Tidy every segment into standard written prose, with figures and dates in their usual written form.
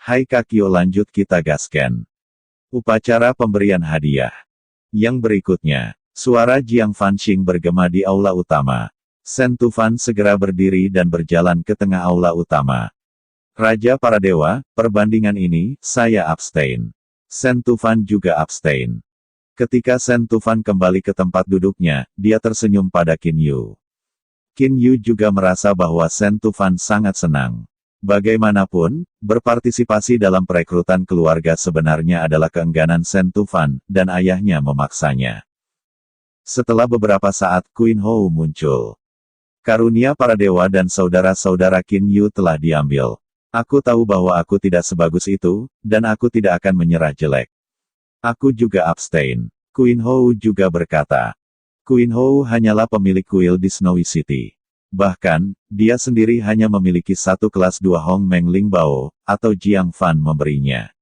Hai Kakyo, lanjut kita gasken. Upacara pemberian hadiah. Yang berikutnya, suara Jiang Fanxing bergema di aula utama. Shen Tufan segera berdiri dan berjalan ke tengah aula utama. Raja para dewa, perbandingan ini, saya abstain. Shen Tufan juga abstain. Ketika Shen Tufan kembali ke tempat duduknya, dia tersenyum pada Qin Yu. Qin Yu juga merasa bahwa Shen Tufan sangat senang. Bagaimanapun, berpartisipasi dalam perekrutan keluarga sebenarnya adalah keengganan Shen Tufan, dan ayahnya memaksanya. Setelah beberapa saat, Qin Hou muncul. Karunia para dewa dan saudara-saudara Qin Yu telah diambil. Aku tahu bahwa aku tidak sebagus itu, dan aku tidak akan menyerah jelek. Aku juga abstain. Qin Hou juga berkata. Qin Hou hanyalah pemilik kuil di Snowy City. Bahkan, dia sendiri hanya memiliki satu kelas 2 Hong Meng Ling Bao, atau Jiang Fan memberinya.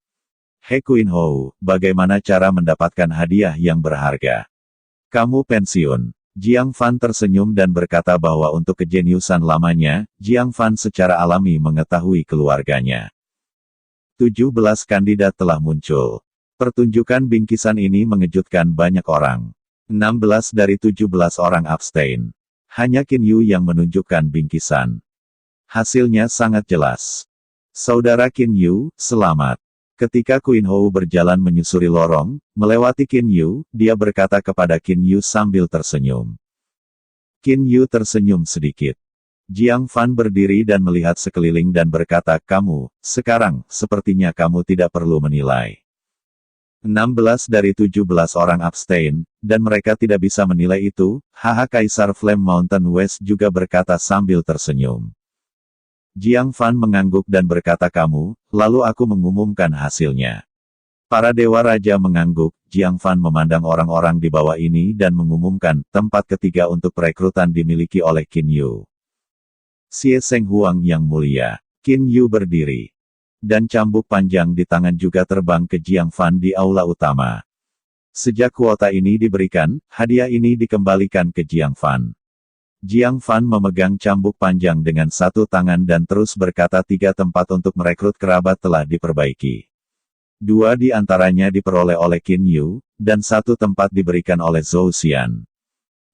Hei Qin Hou, bagaimana cara mendapatkan hadiah yang berharga? Kamu pensiun. Jiang Fan tersenyum dan berkata bahwa untuk kejeniusan lamanya, Jiang Fan secara alami mengetahui keluarganya. 17 kandidat telah muncul. Pertunjukan bingkisan ini mengejutkan banyak orang. 16 dari 17 orang abstain. Hanya Qin Yu yang menunjukkan bingkisan. Hasilnya sangat jelas. Saudara Qin Yu, selamat. Ketika Qin Hou berjalan menyusuri lorong, melewati Qin Yu, dia berkata kepada Qin Yu sambil tersenyum. Qin Yu tersenyum sedikit. Jiang Fan berdiri dan melihat sekeliling dan berkata, kamu, sekarang, sepertinya kamu tidak perlu menilai. 16 dari 17 orang abstain, dan mereka tidak bisa menilai itu, haha. Kaisar Flame Mountain West juga berkata sambil tersenyum. Jiang Fan mengangguk dan berkata kamu, lalu aku mengumumkan hasilnya. Para dewa raja mengangguk, Jiang Fan memandang orang-orang di bawah ini dan mengumumkan, tempat ketiga untuk perekrutan dimiliki oleh Qin Yu. Xie Seng Huang yang mulia. Qin Yu berdiri. Dan cambuk panjang di tangan juga terbang ke Jiang Fan di aula utama. Sejak kuota ini diberikan, hadiah ini dikembalikan ke Jiang Fan. Jiang Fan memegang cambuk panjang dengan satu tangan dan terus berkata 3 tempat untuk merekrut kerabat telah diperbaiki. 2 di antaranya diperoleh oleh Qin Yu, dan 1 tempat diberikan oleh Zhou Xian.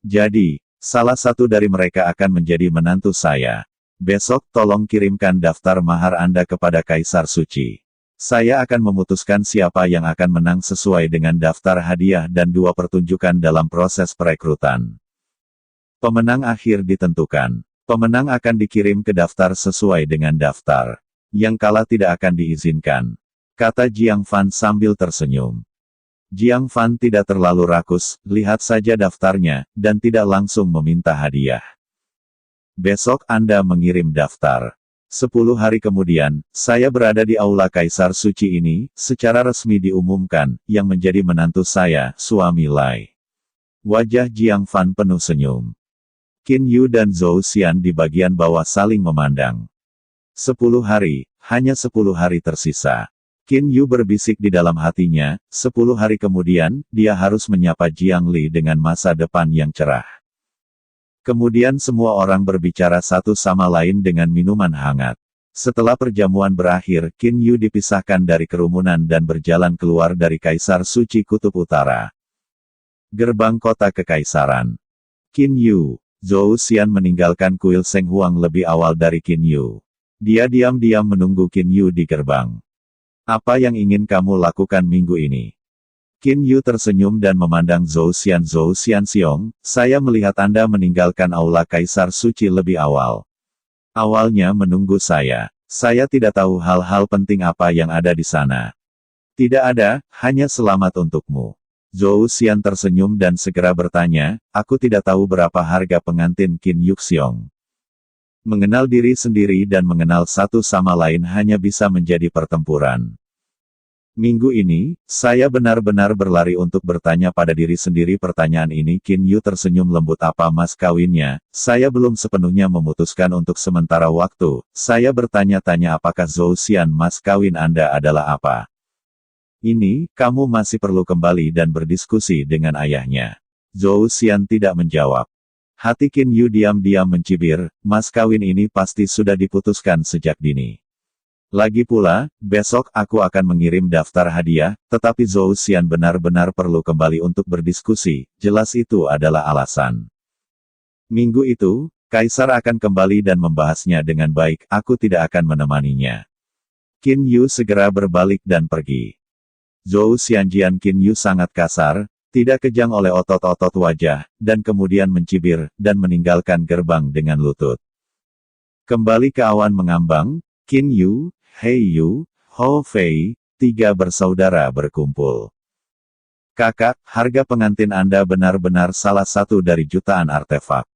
Jadi, salah satu dari mereka akan menjadi menantu saya. Besok tolong kirimkan daftar mahar Anda kepada Kaisar Suci. Saya akan memutuskan siapa yang akan menang sesuai dengan daftar hadiah dan 2 pertunjukan dalam proses perekrutan. Pemenang akhir ditentukan. Pemenang akan dikirim ke daftar sesuai dengan daftar. Yang kalah tidak akan diizinkan. Kata Jiang Fan sambil tersenyum. Jiang Fan tidak terlalu rakus, lihat saja daftarnya, dan tidak langsung meminta hadiah. Besok Anda mengirim daftar. 10 hari kemudian, saya berada di aula Kaisar Suci ini, secara resmi diumumkan, yang menjadi menantu saya, suami Lai. Wajah Jiang Fan penuh senyum. Qin Yu dan Zhou Xian di bagian bawah saling memandang. 10 hari, hanya 10 hari tersisa. Qin Yu berbisik di dalam hatinya, 10 hari kemudian, dia harus menyapa Jiang Li dengan masa depan yang cerah. Kemudian semua orang berbicara satu sama lain dengan minuman hangat. Setelah perjamuan berakhir, Qin Yu dipisahkan dari kerumunan dan berjalan keluar dari Kaisar Suci Kutub Utara. Gerbang Kota Kekaisaran. Qin Yu. Zhou Xian meninggalkan kuil Seng Huang lebih awal dari Qin Yu. Dia diam-diam menunggu Qin Yu di gerbang. Apa yang ingin kamu lakukan minggu ini? Qin Yu tersenyum dan memandang Zhou Xian. Zhou Xian Xiong, saya melihat Anda meninggalkan aula Kaisar Suci lebih awal. Awalnya menunggu saya. Saya tidak tahu hal-hal penting apa yang ada di sana. Tidak ada, hanya selamat untukmu. Zhou Xian tersenyum dan segera bertanya, aku tidak tahu berapa harga pengantin Qin Yuxiong. Mengenal diri sendiri dan mengenal satu sama lain hanya bisa menjadi pertempuran. Minggu ini, saya benar-benar berlari untuk bertanya pada diri sendiri pertanyaan ini. Qin Yu tersenyum lembut. Apa mas kawinnya? Saya belum sepenuhnya memutuskan untuk sementara waktu. Saya bertanya-tanya apakah Zhou Xian mas kawin Anda adalah apa? Ini, kamu masih perlu kembali dan berdiskusi dengan ayahnya. Zhou Xian tidak menjawab. Hati Qin Yu diam-diam mencibir, mas kawin ini pasti sudah diputuskan sejak dini. Lagi pula, besok aku akan mengirim daftar hadiah, tetapi Zhou Xian benar-benar perlu kembali untuk berdiskusi, jelas itu adalah alasan. Minggu itu, Kaisar akan kembali dan membahasnya dengan baik, aku tidak akan menemaninya. Qin Yu segera berbalik dan pergi. Zhou Xianjian Qin Yu sangat kasar, tidak kejang oleh otot-otot wajah, dan kemudian mencibir, dan meninggalkan gerbang dengan lutut. Kembali ke awan mengambang, Qin Yu, Hei Yu, Hou Fei, 3 bersaudara berkumpul. Kakak, harga pengantin Anda benar-benar salah satu dari jutaan artefak.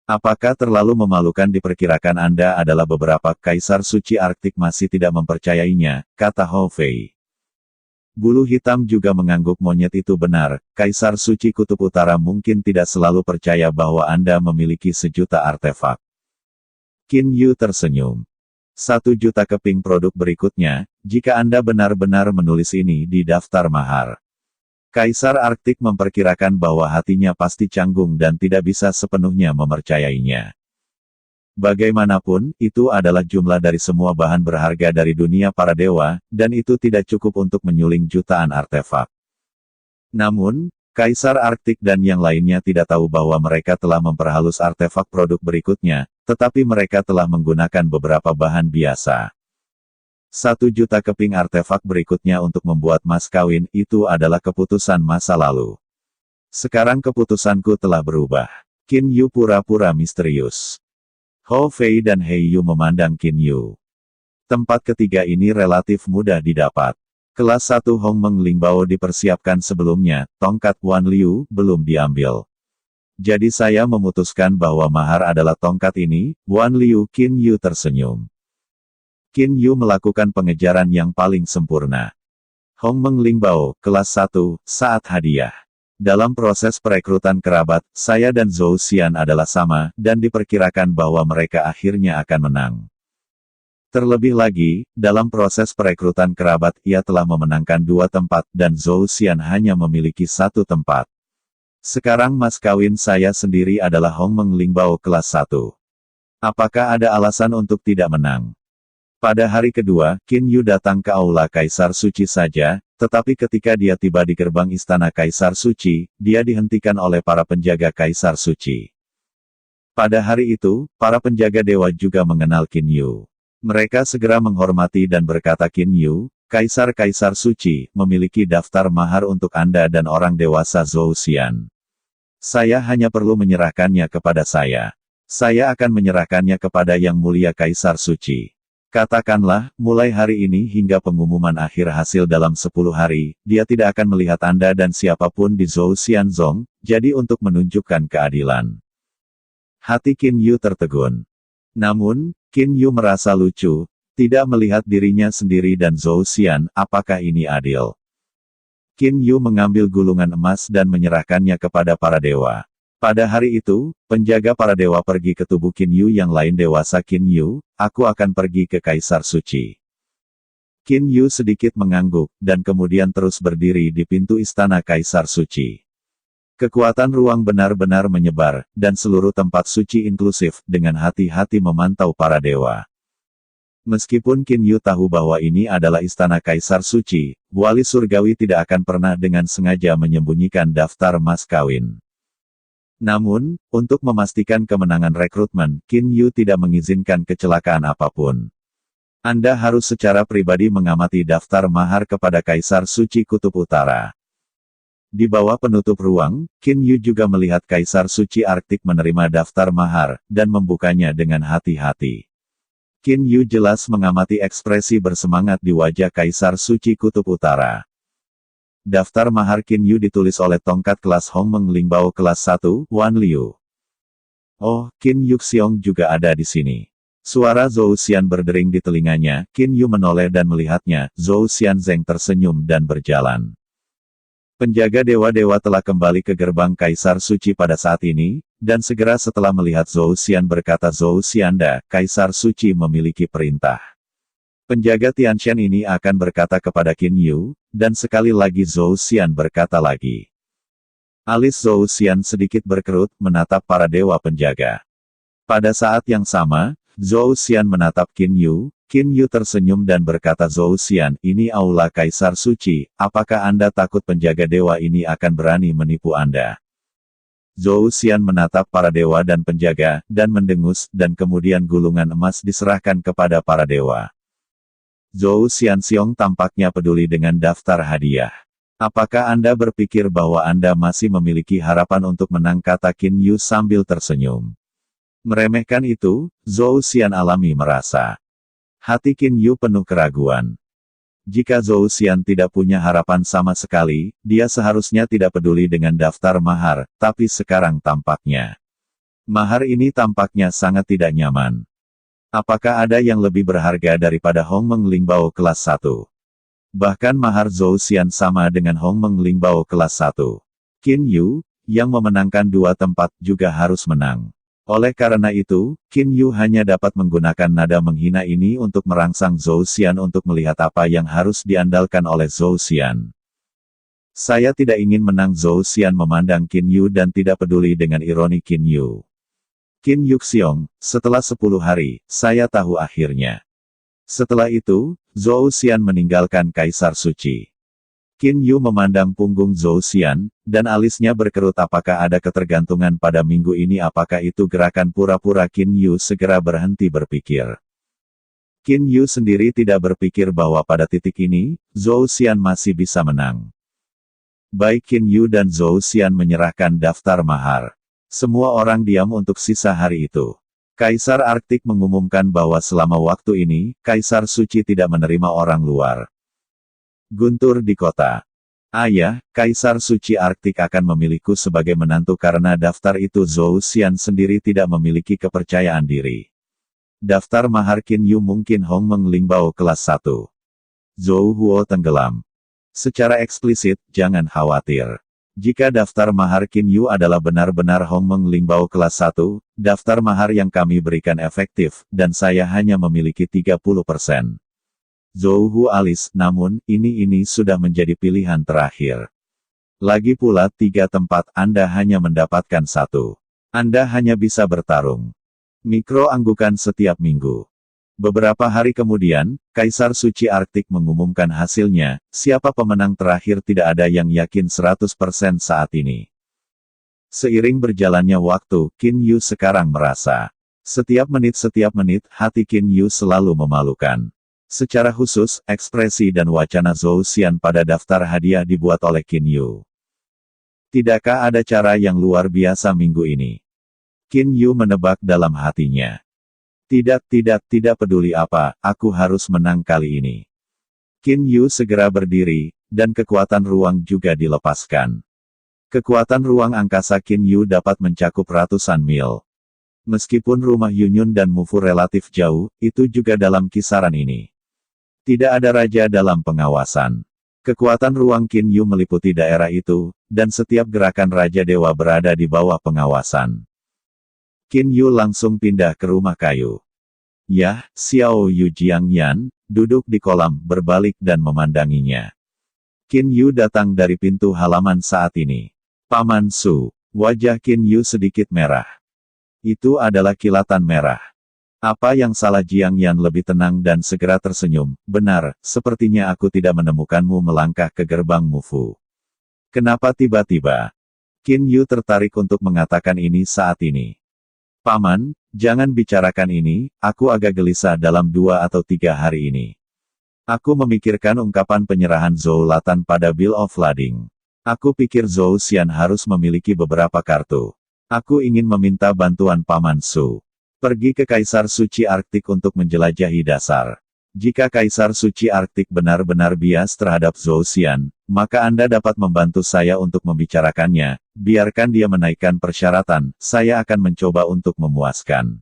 Apakah terlalu memalukan diperkirakan Anda adalah beberapa kaisar suci Arktik masih tidak mempercayainya, kata Hou Fei. Bulu hitam juga mengangguk monyet itu benar, kaisar suci kutub utara mungkin tidak selalu percaya bahwa Anda memiliki sejuta artefak. Qin Yu tersenyum. 1 juta keping produk berikutnya, jika Anda benar-benar menulis ini di daftar mahar. Kaisar Arktik memperkirakan bahwa hatinya pasti canggung dan tidak bisa sepenuhnya mempercayainya. Bagaimanapun, itu adalah jumlah dari semua bahan berharga dari dunia para dewa, dan itu tidak cukup untuk menyuling jutaan artefak. Namun, Kaisar Arktik dan yang lainnya tidak tahu bahwa mereka telah memperhalus artefak produk berikutnya, tetapi mereka telah menggunakan beberapa bahan biasa. 1 juta keping artefak berikutnya untuk membuat mas kawin, itu adalah keputusan masa lalu. Sekarang keputusanku telah berubah. Qin Yu pura-pura misterius. Hou Fei dan Hei Yu memandang Qin Yu. Tempat ketiga ini relatif mudah didapat. Kelas 1 Hong Meng Lingbao dipersiapkan sebelumnya, tongkat Wan Liu belum diambil. Jadi saya memutuskan bahwa mahar adalah tongkat ini, Wan Liu. Qin Yu tersenyum. Qin Yu melakukan pengejaran yang paling sempurna. Hong Meng Lingbao, kelas 1, saat hadiah. Dalam proses perekrutan kerabat, saya dan Zhou Xian adalah sama, dan diperkirakan bahwa mereka akhirnya akan menang. Terlebih lagi, dalam proses perekrutan kerabat, ia telah memenangkan 2 tempat, dan Zhou Xian hanya memiliki 1 tempat. Sekarang mas kawin saya sendiri adalah Hong Meng Lingbao kelas 1. Apakah ada alasan untuk tidak menang? Pada hari kedua, Qin Yu datang ke Aula Kaisar Suci saja, tetapi ketika dia tiba di gerbang Istana Kaisar Suci, dia dihentikan oleh para penjaga Kaisar Suci. Pada hari itu, para penjaga dewa juga mengenal Qin Yu. Mereka segera menghormati dan berkata, Qin Yu, Kaisar-Kaisar Suci, memiliki daftar mahar untuk Anda dan orang dewasa Zhou Xian. Saya hanya perlu menyerahkannya kepada saya. Saya akan menyerahkannya kepada Yang Mulia Kaisar Suci. Katakanlah, mulai hari ini hingga pengumuman akhir hasil dalam 10 hari, dia tidak akan melihat Anda dan siapapun di Zhou Xianzong, jadi untuk menunjukkan keadilan. Hati Qin Yu tertegun. Namun, Qin Yu merasa lucu, tidak melihat dirinya sendiri dan Zhou Xian, apakah ini adil? Qin Yu mengambil gulungan emas dan menyerahkannya kepada para dewa. Pada hari itu, penjaga para dewa pergi ke tubuh Qin Yu yang lain dewasa Qin Yu, aku akan pergi ke Kaisar Suci. Qin Yu sedikit mengangguk, dan kemudian terus berdiri di pintu istana Kaisar Suci. Kekuatan ruang benar-benar menyebar, dan seluruh tempat suci inklusif, dengan hati-hati memantau para dewa. Meskipun Qin Yu tahu bahwa ini adalah istana Kaisar Suci, Wali Surgawi tidak akan pernah dengan sengaja menyembunyikan daftar mas kawin. Namun, untuk memastikan kemenangan rekrutmen, Qin Yu tidak mengizinkan kecelakaan apapun. Anda harus secara pribadi mengamati daftar mahar kepada Kaisar Suci Kutub Utara. Di bawah penutup ruang, Qin Yu juga melihat Kaisar Suci Arktik menerima daftar mahar, dan membukanya dengan hati-hati. Qin Yu jelas mengamati ekspresi bersemangat di wajah Kaisar Suci Kutub Utara. Daftar mahar Qin Yu ditulis oleh tongkat kelas Hong Meng Lingbao kelas 1, Wan Liu. Oh, Qin Yuxiong juga ada di sini. Suara Zhou Xian berdering di telinganya, Qin Yu menoleh dan melihatnya, Zhou Xianzeng tersenyum dan berjalan. Penjaga dewa-dewa telah kembali ke gerbang Kaisar Suci pada saat ini, dan segera setelah melihat Zhou Xian berkata, Zhou Xianda, Kaisar Suci memiliki perintah. Penjaga Tianshan ini akan berkata kepada Qin Yu, dan sekali lagi Zhou Xian berkata lagi. Alis Zhou Xian sedikit berkerut, menatap para dewa penjaga. Pada saat yang sama, Zhou Xian menatap Qin Yu, Qin Yu tersenyum dan berkata, Zhou Xian, ini aula Kaisar Suci, apakah Anda takut penjaga dewa ini akan berani menipu Anda? Zhou Xian menatap para dewa dan penjaga, dan mendengus, dan kemudian gulungan emas diserahkan kepada para dewa. Zhou Xianxiong tampaknya peduli dengan daftar hadiah. Apakah Anda berpikir bahwa Anda masih memiliki harapan untuk menang, kata Qin Yu sambil tersenyum. Meremehkan itu, Zhou Xian alami merasa. Hati Qin Yu penuh keraguan. Jika Zhou Xian tidak punya harapan sama sekali, dia seharusnya tidak peduli dengan daftar mahar, tapi sekarang tampaknya. Mahar ini tampaknya sangat tidak nyaman. Apakah ada yang lebih berharga daripada Hong Meng Lingbao kelas 1? Bahkan mahar Zhou Xian sama dengan Hong Meng Lingbao kelas 1. Qin Yu, yang memenangkan 2 tempat juga harus menang. Oleh karena itu, Qin Yu hanya dapat menggunakan nada menghina ini untuk merangsang Zhou Xian untuk melihat apa yang harus diandalkan oleh Zhou Xian. Saya tidak ingin menang, Zhou Xian memandang Qin Yu dan tidak peduli dengan ironi Qin Yu. Qin Yuxiong, setelah 10 hari, saya tahu akhirnya. Setelah itu, Zhou Xian meninggalkan Kaisar Suci. Qin Yu memandang punggung Zhou Xian, dan alisnya berkerut. Apakah ada ketergantungan pada minggu ini? Apakah itu gerakan pura-pura? Qin Yu segera berhenti berpikir. Qin Yu sendiri tidak berpikir bahwa pada titik ini, Zhou Xian masih bisa menang. Baik Qin Yu dan Zhou Xian menyerahkan daftar mahar. Semua orang diam untuk sisa hari itu. Kaisar Arktik mengumumkan bahwa selama waktu ini, Kaisar Suci tidak menerima orang luar. Guntur di kota. Ayah, Kaisar Suci Arktik akan memilihku sebagai menantu. Karena daftar itu Zhou Xian sendiri tidak memiliki kepercayaan diri. Daftar mahar Qin Yu mungkin Hong Meng Lingbao kelas 1. Zhou Huo tenggelam. Secara eksplisit, jangan khawatir. Jika daftar mahar Qin Yu adalah benar-benar Hong Meng Lingbao kelas 1, daftar mahar yang kami berikan efektif, dan saya hanya memiliki 30%. Zhou Hu alis, namun, ini sudah menjadi pilihan terakhir. Lagi pula 3 tempat, Anda hanya mendapatkan 1. Anda hanya bisa bertarung. Mikro anggukan setiap minggu. Beberapa hari kemudian, Kaisar Suci Arktik mengumumkan hasilnya. Siapa pemenang terakhir tidak ada yang yakin 100% saat ini. Seiring berjalannya waktu, Qin Yu sekarang merasa. Setiap menit hati Qin Yu selalu memalukan. Secara khusus, ekspresi dan wacana Zhou Xian pada daftar hadiah dibuat oleh Qin Yu. Tidakkah ada cara yang luar biasa minggu ini? Qin Yu menebak dalam hatinya. Tidak peduli apa, aku harus menang kali ini. Qin Yu segera berdiri, dan kekuatan ruang juga dilepaskan. Kekuatan ruang angkasa Qin Yu dapat mencakup ratusan mil. Meskipun rumah Yunyun dan Mufu relatif jauh, itu juga dalam kisaran ini. Tidak ada raja dalam pengawasan. Kekuatan ruang Qin Yu meliputi daerah itu, dan setiap gerakan Raja Dewa berada di bawah pengawasan. Qin Yu langsung pindah ke rumah kayu. Yah, Xiao Yu Jiangyan, duduk di kolam, berbalik dan memandanginya. Qin Yu datang dari pintu halaman saat ini. Paman Su, wajah Qin Yu sedikit merah. Itu adalah kilatan merah. Apa yang salah? Jiang Yan lebih tenang dan segera tersenyum. Benar, sepertinya aku tidak menemukanmu melangkah ke gerbang Mufu. Kenapa tiba-tiba? Qin Yu tertarik untuk mengatakan ini saat ini. Paman, jangan bicarakan ini, aku agak gelisah dalam 2 atau 3 hari ini. Aku memikirkan ungkapan penyerahan Zhou Latan pada Bill of Lading. Aku pikir Zhou Xian harus memiliki beberapa kartu. Aku ingin meminta bantuan Paman Su. Pergi ke Kaisar Suci Arktik untuk menjelajahi dasar. Jika Kaisar Suci Arktik benar-benar bias terhadap Zhou Xian, maka Anda dapat membantu saya untuk membicarakannya. Biarkan dia menaikkan persyaratan, saya akan mencoba untuk memuaskan.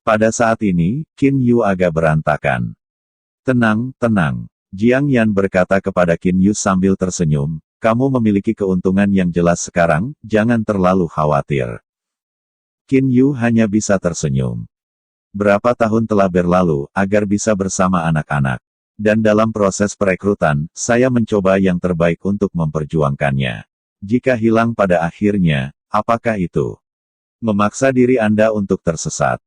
Pada saat ini, Qin Yu agak berantakan. Tenang. Jiang Yan berkata kepada Qin Yu sambil tersenyum, kamu memiliki keuntungan yang jelas sekarang, jangan terlalu khawatir. Qin Yu hanya bisa tersenyum. Berapa tahun telah berlalu, agar bisa bersama anak-anak. Dan dalam proses perekrutan, saya mencoba yang terbaik untuk memperjuangkannya. Jika hilang pada akhirnya, apakah itu? Memaksa diri Anda untuk tersesat.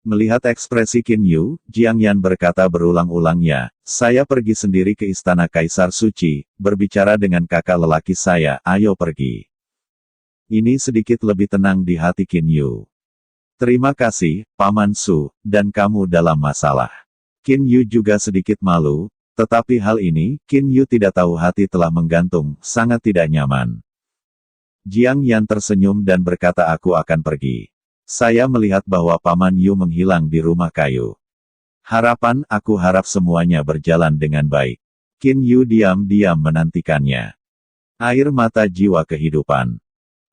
Melihat ekspresi Qin Yu, Jiang Yan berkata berulang-ulangnya, saya pergi sendiri ke istana Kaisar Suci, berbicara dengan kakak lelaki saya, ayo pergi. Ini sedikit lebih tenang di hati Qin Yu. Terima kasih, Paman Su, dan kamu dalam masalah. Qin Yu juga sedikit malu, tetapi hal ini, Qin Yu tidak tahu hati telah menggantung, sangat tidak nyaman. Jiang Yan tersenyum dan berkata aku akan pergi. Saya melihat bahwa Paman Yu menghilang di rumah kayu. Aku harap semuanya berjalan dengan baik. Qin Yu diam-diam menantikannya. Air mata jiwa kehidupan.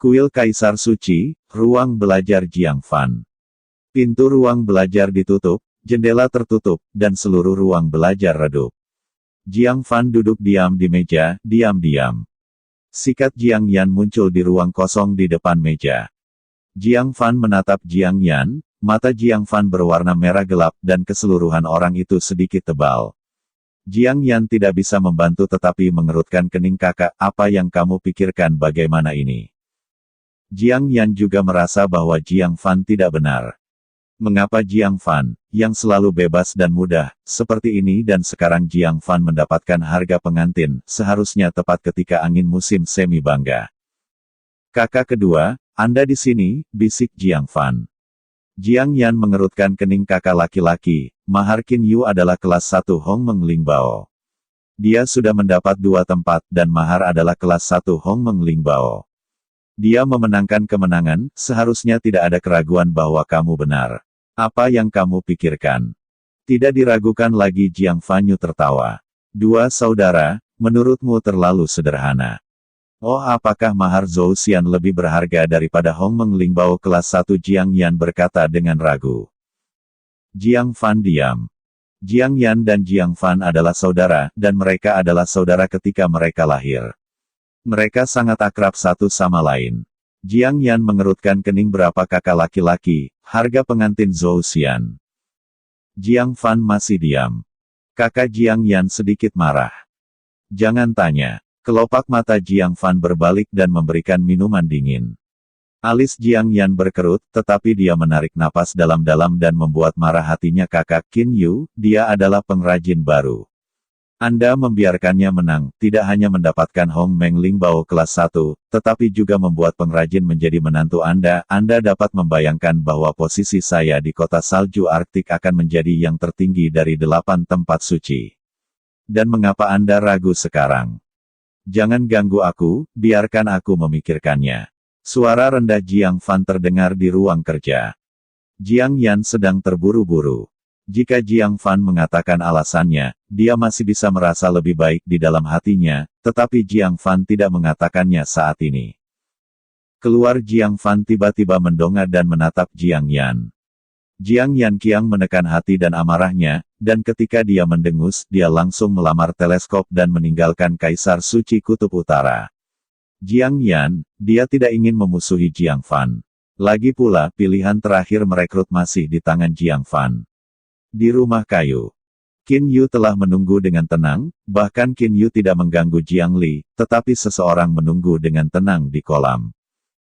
Kuil Kaisar Suci, ruang belajar Jiang Fan. Pintu ruang belajar ditutup, jendela tertutup, dan seluruh ruang belajar redup. Jiang Fan duduk diam di meja, diam-diam. Sikat Jiang Yan muncul di ruang kosong di depan meja. Jiang Fan menatap Jiang Yan, mata Jiang Fan berwarna merah gelap dan keseluruhan orang itu sedikit tebal. Jiang Yan tidak bisa membantu tetapi mengerutkan kening kakak, apa yang kamu pikirkan bagaimana ini? Jiang Yan juga merasa bahwa Jiang Fan tidak benar. Mengapa Jiang Fan, yang selalu bebas dan mudah, seperti ini dan sekarang Jiang Fan mendapatkan harga pengantin, seharusnya tepat ketika angin musim semi bangga. Kakak kedua, Anda di sini, bisik Jiang Fan. Jiang Yan mengerutkan kening kakak laki-laki, mahar Qin Yu adalah kelas 1 Hong Meng Lingbao. Dia sudah mendapat 2 tempat dan mahar adalah kelas 1 Hong Meng Lingbao. Dia memenangkan kemenangan, seharusnya tidak ada keraguan bahwa kamu benar. Apa yang kamu pikirkan? Tidak diragukan lagi Jiang Fanyu tertawa. 2 saudara, menurutmu terlalu sederhana. Oh apakah mahar Zhou Xian lebih berharga daripada Hong Meng Lingbao kelas 1 Jiang Yan berkata dengan ragu. Jiang Fan diam. Jiang Yan dan Jiang Fan adalah saudara, dan mereka adalah saudara ketika mereka lahir. Mereka sangat akrab satu sama lain. Jiang Yan mengerutkan kening berapa kakak laki-laki, harga pengantin Zhou Xian. Jiang Fan masih diam. Kakak Jiang Yan sedikit marah. Jangan tanya. Kelopak mata Jiang Fan berbalik dan memberikan minuman dingin. Alis Jiang Yan berkerut, tetapi dia menarik napas dalam-dalam dan membuat marah hatinya kakak Qin Yu, dia adalah pengrajin baru. Anda membiarkannya menang, tidak hanya mendapatkan Hong Meng Lingbao kelas 1, tetapi juga membuat pengrajin menjadi menantu Anda dapat membayangkan bahwa posisi saya di kota salju Arktik akan menjadi yang tertinggi dari 8 tempat suci. Dan mengapa Anda ragu sekarang? Jangan ganggu aku, biarkan aku memikirkannya. Suara rendah Jiang Fan terdengar di ruang kerja. Jiang Yan sedang terburu-buru. Jika Jiang Fan mengatakan alasannya, dia masih bisa merasa lebih baik di dalam hatinya, tetapi Jiang Fan tidak mengatakannya saat ini. Keluar Jiang Fan tiba-tiba mendongak dan menatap Jiang Yan. Jiang Yan kiang menekan hati dan amarahnya, dan ketika dia mendengus, dia langsung melamar teleskop dan meninggalkan Kaisar Suci Kutub Utara. Jiang Yan, dia tidak ingin memusuhi Jiang Fan. Lagi pula, pilihan terakhir merekrut masih di tangan Jiang Fan. Di rumah kayu, Qin Yu telah menunggu dengan tenang, bahkan Qin Yu tidak mengganggu Jiang Li, tetapi seseorang menunggu dengan tenang di kolam.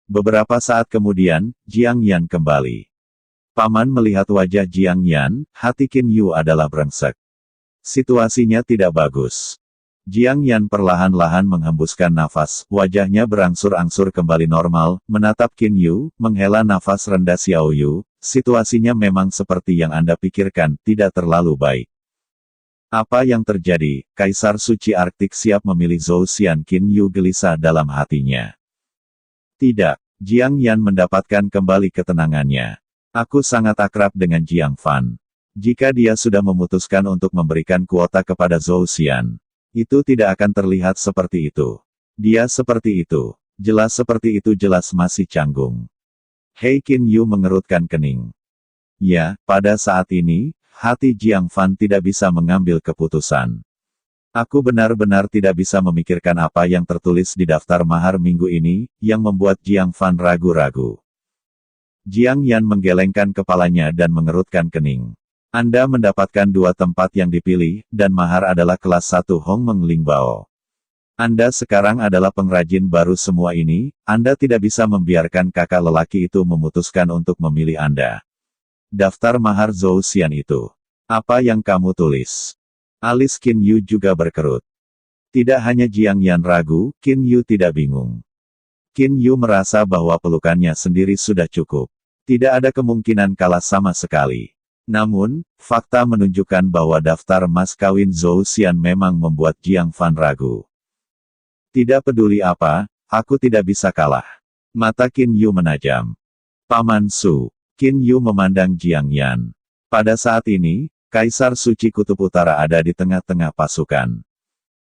Beberapa saat kemudian, Jiang Yan kembali. Paman melihat wajah Jiang Yan, hati Qin Yu adalah brengsek. Situasinya tidak bagus. Jiang Yan perlahan-lahan menghembuskan nafas, wajahnya berangsur-angsur kembali normal, menatap Qin Yu, menghela nafas rendah Xiao Yu, situasinya memang seperti yang Anda pikirkan, tidak terlalu baik. Apa yang terjadi? Kaisar Suci Arktik siap memilih Zhou Xian. Qin Yu gelisah dalam hatinya. Tidak, Jiang Yan mendapatkan kembali ketenangannya. Aku sangat akrab dengan Jiang Fan. Jika dia sudah memutuskan untuk memberikan kuota kepada Zhou Xian, itu tidak akan terlihat seperti itu. Dia seperti itu. Jelas seperti itu jelas masih canggung. Hei Qin Yu mengerutkan kening. Ya, pada saat ini, hati Jiang Fan tidak bisa mengambil keputusan. Aku benar-benar tidak bisa memikirkan apa yang tertulis di daftar mahar minggu ini, yang membuat Jiang Fan ragu-ragu. Jiang Yan menggelengkan kepalanya dan mengerutkan kening. Anda mendapatkan 2 tempat yang dipilih, dan mahar adalah kelas 1 Hong Meng Lingbao. Anda sekarang adalah pengrajin baru semua ini, Anda tidak bisa membiarkan kakak lelaki itu memutuskan untuk memilih Anda. daftar mahar Zhou Xian itu. Apa yang kamu tulis? Alis Qin Yu juga berkerut. Tidak hanya Jiang Yan ragu, Qin Yu tidak bingung. Qin Yu merasa bahwa pelukannya sendiri sudah cukup. Tidak ada kemungkinan kalah sama sekali. Namun, fakta menunjukkan bahwa daftar mas kawin Zhou Xian memang membuat Jiang Fan ragu. Tidak peduli apa, aku tidak bisa kalah. Mata Qin Yu menajam. Paman Su. Qin Yu memandang Jiang Yan. Pada saat ini, Kaisar Suci Kutub Utara ada di tengah-tengah pasukan.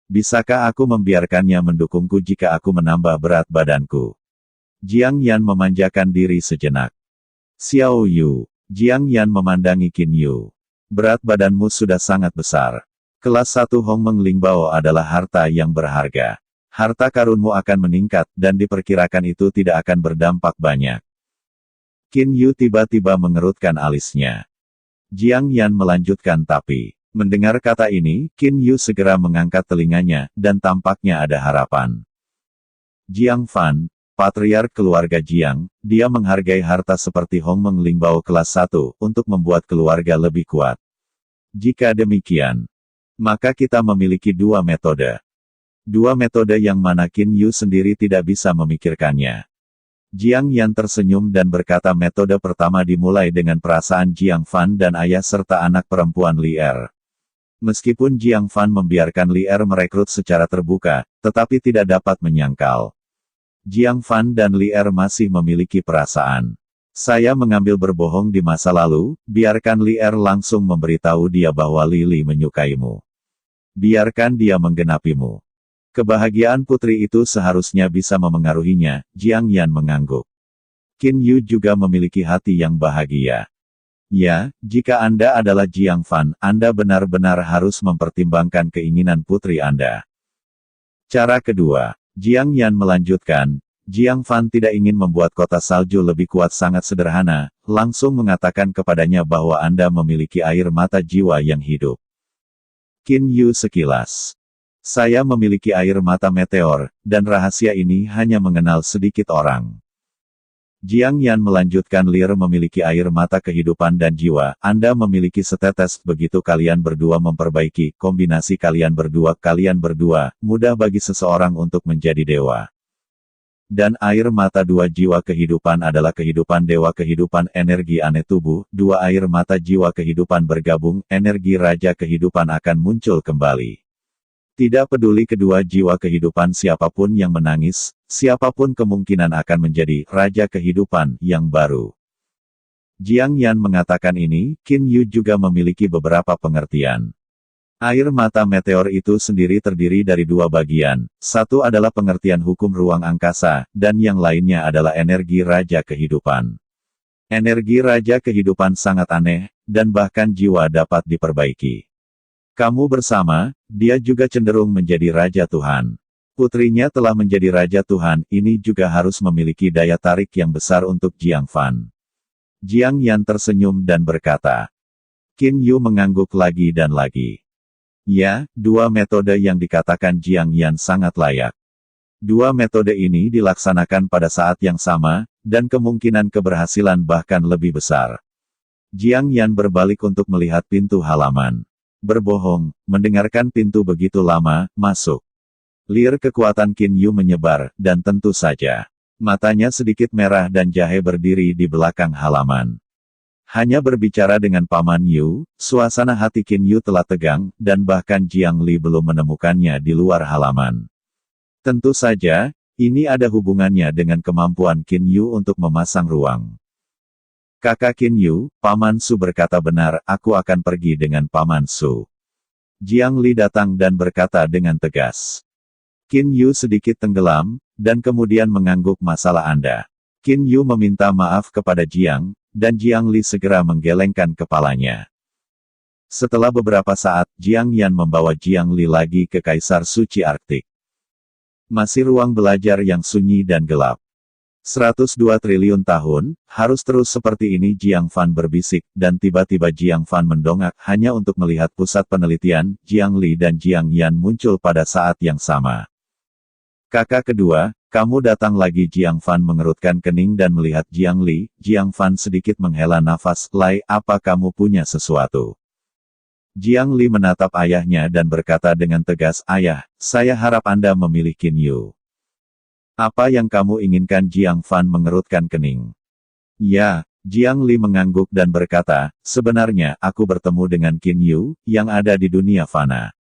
Bisakah aku membiarkannya mendukungku jika aku menambah berat badanku? Jiang Yan memanjakan diri sejenak. Xiao Yu. Jiang Yan memandangi Qin Yu. Berat badanmu sudah sangat besar. Kelas 1 Hongmeng Lingbao adalah harta yang berharga. Harta karunmu akan meningkat dan diperkirakan itu tidak akan berdampak banyak. Qin Yu tiba-tiba mengerutkan alisnya. Jiang Yan melanjutkan tapi, mendengar kata ini, Qin Yu segera mengangkat telinganya, dan tampaknya ada harapan. Jiang Fan, patriark keluarga Jiang, dia menghargai harta seperti Hongmeng Lingbao kelas 1, untuk membuat keluarga lebih kuat. Jika demikian, maka kita memiliki dua metode. Dua metode yang mana Qin Yu sendiri tidak bisa memikirkannya. Jiang Yan tersenyum dan berkata metode pertama dimulai dengan perasaan Jiang Fan dan ayah serta anak perempuan Li Er. Meskipun Jiang Fan membiarkan Li Er merekrut secara terbuka, tetapi tidak dapat menyangkal. Jiang Fan dan Li Er masih memiliki perasaan. Saya mengambil berbohong di masa lalu, biarkan Li Er langsung memberitahu dia bahwa Li menyukaimu. Biarkan dia menggenapimu. Kebahagiaan putri itu seharusnya bisa memengaruhinya, Jiang Yan mengangguk. Qin Yu juga memiliki hati yang bahagia. Ya, jika Anda adalah Jiang Fan, Anda benar-benar harus mempertimbangkan keinginan putri Anda. Cara kedua, Jiang Yan melanjutkan, Jiang Fan tidak ingin membuat kota salju lebih kuat sangat sederhana, langsung mengatakan kepadanya bahwa Anda memiliki air mata jiwa yang hidup. Qin Yu sekilas. Saya memiliki air mata meteor, dan rahasia ini hanya mengenal sedikit orang. Jiang Yan melanjutkan Lir memiliki air mata kehidupan dan jiwa, Anda memiliki setetes, begitu kalian berdua memperbaiki, kombinasi kalian berdua, mudah bagi seseorang untuk menjadi dewa. Dan air mata dua jiwa kehidupan adalah kehidupan dewa kehidupan energi aneh tubuh, dua air mata jiwa kehidupan bergabung, energi raja kehidupan akan muncul kembali. Tidak peduli kedua jiwa kehidupan siapapun yang menangis, siapapun kemungkinan akan menjadi raja kehidupan yang baru. Jiang Yan mengatakan ini, Qin Yu juga memiliki beberapa pengertian. Air mata meteor itu sendiri terdiri dari dua bagian, satu adalah pengertian hukum ruang angkasa, dan yang lainnya adalah energi raja kehidupan. Energi raja kehidupan sangat aneh, dan bahkan jiwa dapat diperbaiki. Kamu bersama, dia juga cenderung menjadi Raja Tuhan. Putrinya telah menjadi Raja Tuhan, ini juga harus memiliki daya tarik yang besar untuk Jiang Fan. Jiang Yan tersenyum dan berkata. Qin Yu mengangguk lagi dan lagi. Ya, dua metode yang dikatakan Jiang Yan sangat layak. Dua metode ini dilaksanakan pada saat yang sama, dan kemungkinan keberhasilan bahkan lebih besar. Jiang Yan berbalik untuk melihat pintu halaman. Berbohong, mendengarkan pintu begitu lama, masuk. Lir kekuatan Qin Yu menyebar, dan tentu saja. Matanya sedikit merah dan jahe berdiri di belakang halaman. Hanya berbicara dengan Paman Yu, suasana hati Qin Yu telah tegang, dan bahkan Jiang Li belum menemukannya di luar halaman. Tentu saja, ini ada hubungannya dengan kemampuan Qin Yu untuk memasang ruang. Kakak Qin Yu, Paman Su berkata benar, aku akan pergi dengan Paman Su. Jiang Li datang dan berkata dengan tegas. Qin Yu sedikit tenggelam, dan kemudian mengangguk masalah Anda. Qin Yu meminta maaf kepada Jiang, dan Jiang Li segera menggelengkan kepalanya. Setelah beberapa saat, Jiang Yan membawa Jiang Li lagi ke Kaisar Suci Arktik. Masih ruang belajar yang sunyi dan gelap. 102 triliun tahun, harus terus seperti ini Jiang Fan berbisik, dan tiba-tiba Jiang Fan mendongak, hanya untuk melihat pusat penelitian, Jiang Li dan Jiang Yan muncul pada saat yang sama. Kakak kedua, kamu datang lagi. Jiang Fan mengerutkan kening dan melihat Jiang Li. Jiang Fan sedikit menghela nafas. Lai, apa kamu punya sesuatu? Jiang Li menatap ayahnya dan berkata dengan tegas, Ayah, saya harap Anda memilih Qin Yu. Apa yang kamu inginkan? Jiang Fan mengerutkan kening. Ya, Jiang Li mengangguk dan berkata, sebenarnya aku bertemu dengan Qin Yu, yang ada di dunia fana.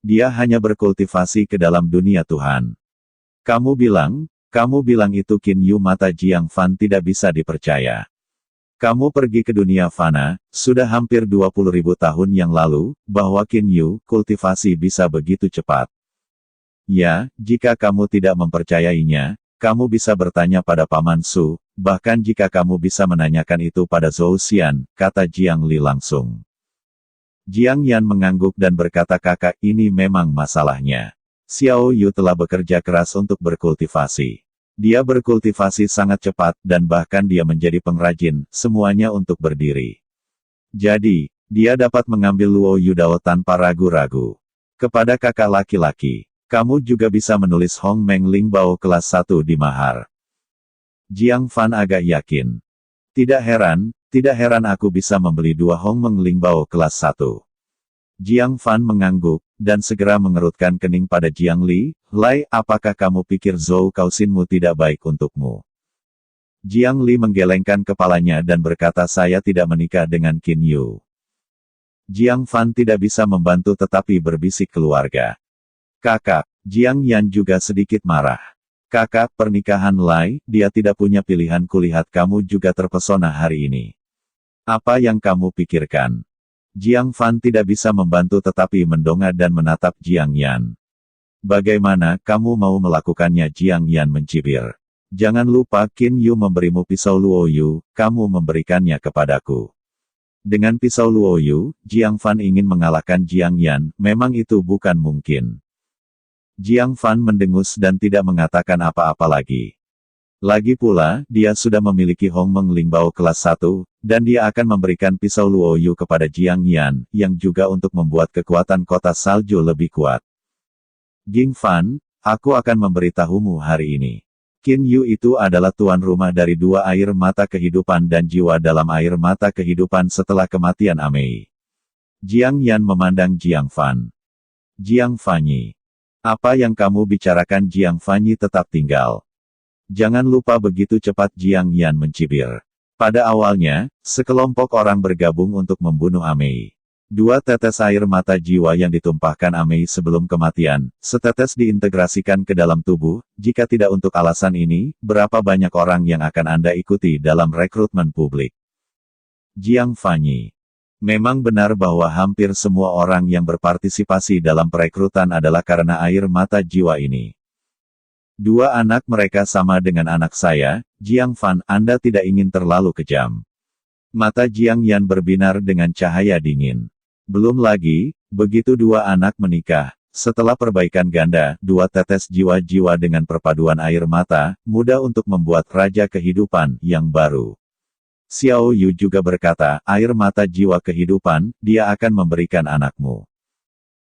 Dia hanya berkultivasi ke dalam dunia Tuhan. Kamu bilang itu Qin Yu. Mata Jiang Fan tidak bisa dipercaya. Kamu pergi ke dunia fana, sudah hampir 20.000 tahun yang lalu, bahwa Qin Yu, kultivasi bisa begitu cepat. Ya, jika kamu tidak mempercayainya, kamu bisa bertanya pada Paman Su, bahkan jika kamu bisa menanyakan itu pada Zhou Xian, kata Jiang Li langsung. Jiang Yan mengangguk dan berkata, kakak, ini memang masalahnya. Xiao Yu telah bekerja keras untuk berkultivasi. Dia berkultivasi sangat cepat, dan bahkan dia menjadi pengrajin, semuanya untuk berdiri. Jadi, dia dapat mengambil Luo Yu Dao tanpa ragu-ragu. Kepada kakak laki-laki, kamu juga bisa menulis Hong Meng Ling Bao kelas 1 di mahar. Jiang Fan agak yakin. Tidak heran aku bisa membeli 2 Hong Meng Ling Bao kelas 1. Jiang Fan mengangguk, dan segera mengerutkan kening pada Jiang Li. Lai, apakah kamu pikir Zhou Kaosinmu tidak baik untukmu? Jiang Li menggelengkan kepalanya dan berkata, saya tidak menikah dengan Qin Yu. Jiang Fan tidak bisa membantu tetapi berbisik keluarga. Kakak, Jiang Yan juga sedikit marah. Kakak, pernikahan Lai, dia tidak punya pilihan. Kulihat kamu juga terpesona hari ini. Apa yang kamu pikirkan? Jiang Fan tidak bisa membantu tetapi mendongak dan menatap Jiang Yan. Bagaimana kamu mau melakukannya? Jiang Yan mencibir. Jangan lupa Qin Yu memberimu pisau Luo Yu, kamu memberikannya kepadaku. Dengan pisau Luo Yu, Jiang Fan ingin mengalahkan Jiang Yan, memang itu bukan mungkin. Jiang Fan mendengus dan tidak mengatakan apa-apa lagi. Lagi pula, dia sudah memiliki Hong Meng Ling Bao kelas 1, dan dia akan memberikan pisau Luo Yu kepada Jiang Yan, yang juga untuk membuat kekuatan kota salju lebih kuat. Ging Fan, aku akan memberitahumu hari ini. Qin Yu itu adalah tuan rumah dari 2 air mata kehidupan dan jiwa dalam air mata kehidupan setelah kematian Amei. Jiang Yan memandang Jiang Fan. Jiang Fanyi. Apa yang kamu bicarakan? Jiang Fanyi tetap tinggal. Jangan lupa begitu cepat. Jiang Yan mencibir. Pada awalnya, sekelompok orang bergabung untuk membunuh Amei. 2 tetes air mata jiwa yang ditumpahkan Amei sebelum kematian, setetes diintegrasikan ke dalam tubuh. Jika tidak untuk alasan ini, berapa banyak orang yang akan Anda ikuti dalam rekrutmen publik? Jiang Fanyi. Memang benar bahwa hampir semua orang yang berpartisipasi dalam perekrutan adalah karena air mata jiwa ini. 2 anak mereka sama dengan anak saya. Jiang Fan, Anda tidak ingin terlalu kejam. Mata Jiang Yan berbinar dengan cahaya dingin. Belum lagi, begitu 2 anak menikah, setelah perbaikan ganda, 2 tetes jiwa-jiwa dengan perpaduan air mata, mudah untuk membuat raja kehidupan yang baru. Xiao Yu juga berkata, air mata jiwa kehidupan, dia akan memberikan anakmu.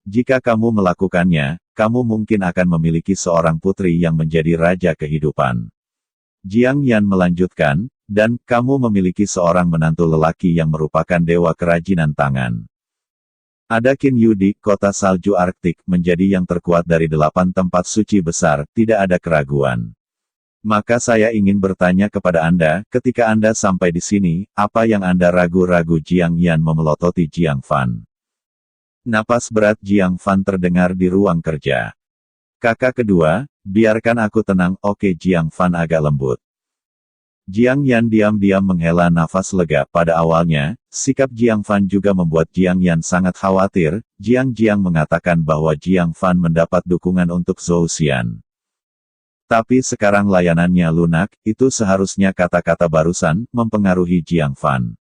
Jika kamu melakukannya, kamu mungkin akan memiliki seorang putri yang menjadi raja kehidupan. Jiang Yan melanjutkan, dan kamu memiliki seorang menantu lelaki yang merupakan dewa kerajinan tangan. Ada Qin Yu di kota salju Arktik menjadi yang terkuat dari 8 tempat suci besar, tidak ada keraguan. Maka saya ingin bertanya kepada Anda, ketika Anda sampai di sini, apa yang Anda ragu-ragu? Jiang Yan memelototi Jiang Fan. Napas berat Jiang Fan terdengar di ruang kerja. Kakak kedua, biarkan aku tenang. Oke. Jiang Fan agak lembut. Jiang Yan diam-diam menghela nafas lega. Pada awalnya, sikap Jiang Fan juga membuat Jiang Yan sangat khawatir. Jiang mengatakan bahwa Jiang Fan mendapat dukungan untuk Zhou Xian. Tapi sekarang layanannya lunak, itu seharusnya kata-kata barusan, mempengaruhi Jiang Fan.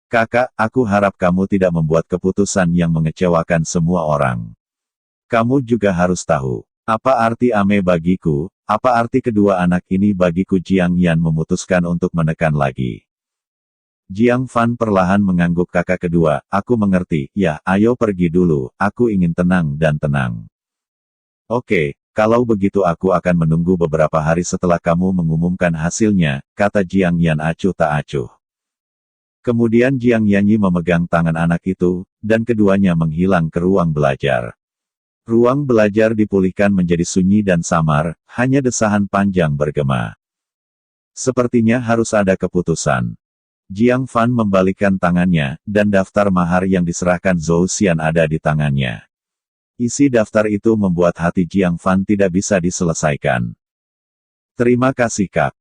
Kakak, aku harap kamu tidak membuat keputusan yang mengecewakan semua orang. Kamu juga harus tahu, apa arti Amei bagiku, apa arti kedua anak ini bagiku? Jiang Yan memutuskan untuk menekan lagi. Jiang Fan perlahan mengangguk. Kakak kedua, aku mengerti, ya, ayo pergi dulu, aku ingin tenang dan tenang. Oke, Kalau begitu aku akan menunggu beberapa hari setelah kamu mengumumkan hasilnya, kata Jiang Yan acuh tak acuh. Kemudian Jiang Yanyi memegang tangan anak itu, dan keduanya menghilang ke ruang belajar. Ruang belajar dipulihkan menjadi sunyi dan samar, hanya desahan panjang bergema. Sepertinya harus ada keputusan. Jiang Fan membalikkan tangannya, dan daftar mahar yang diserahkan Zhou Xian ada di tangannya. Isi daftar itu membuat hati Jiang Fan tidak bisa diselesaikan. Terima kasih Kak.